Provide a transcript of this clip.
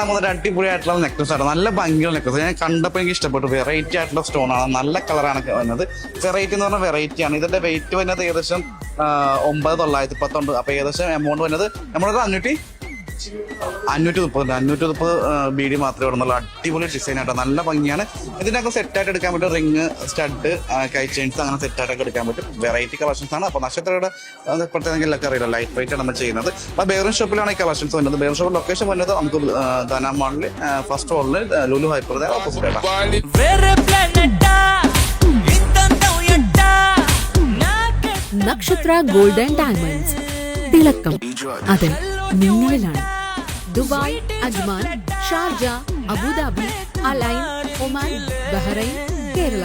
പോകുന്ന അടിപൊളിയായിട്ടുള്ള നെക്ലസ് ആണ്. നല്ല ഭംഗിയുള്ള നെക്ലസ്. ഞാൻ കണ്ടപ്പോൾ എനിക്ക് ഇഷ്ടപ്പെട്ടു. വെറൈറ്റി ആയിട്ടുള്ള സ്റ്റോൺ ആണ്, നല്ല കളറാണ് വന്നത്. വെറൈറ്റി എന്ന് പറഞ്ഞാൽ വെറൈറ്റി ആണ്. ഇതിന്റെ വെയിറ്റ് വരുന്നത് ഏകദേശം 9,910 ഉണ്ട്. അപ്പൊ ഏകദേശം എമൗണ്ട് വരുന്നത് നമ്മളത് 530 BD മാത്രമേ ഉള്ളൂ. അടിപൊളി ഡിസൈൻ ആയിട്ട് നല്ല ഭംഗിയാണ്. ഇതിനൊക്കെ സെറ്റായിട്ട് എടുക്കാൻ പറ്റും. റിങ്, സ്റ്റഡ്, കൈ ചെയിൻസ് അങ്ങനെ സെറ്റായിട്ടൊക്കെ എടുക്കാൻ പറ്റും. വെറൈറ്റി കളക്ഷൻസ് ആണ്. അപ്പൊ നക്ഷത്രയുടെ പ്രത്യേകം എല്ലാവർക്കും അറിയില്ല, ലൈറ്റ് വെയിറ്റ് ആണ് നമ്മൾ ചെയ്യുന്നത്. അപ്പൊ ബേറൻ ഷോപ്പിലാണ് ഈ കളക്ഷൻസ് വരുന്നത്. ബേറൻ ഷോപ്പ് ലൊക്കേഷൻ വരുന്നത് നമുക്ക് ധന മാളിൽ ഫസ്റ്റ് ഹോളിൽ ലുലു ഹൈപ്പർ ഓപ്പോസിറ്റ് ആണ്. നക്ഷത്ര ഗോൾഡ് ആൻഡ് ഡയമണ്ട്സ്, തിളക്കം അത് നിങ്ങളിലാണ്. Dubai, Ajman, Sharjah, Abu Dhabi, Al Ain, Oman, Bahrain, Kerala.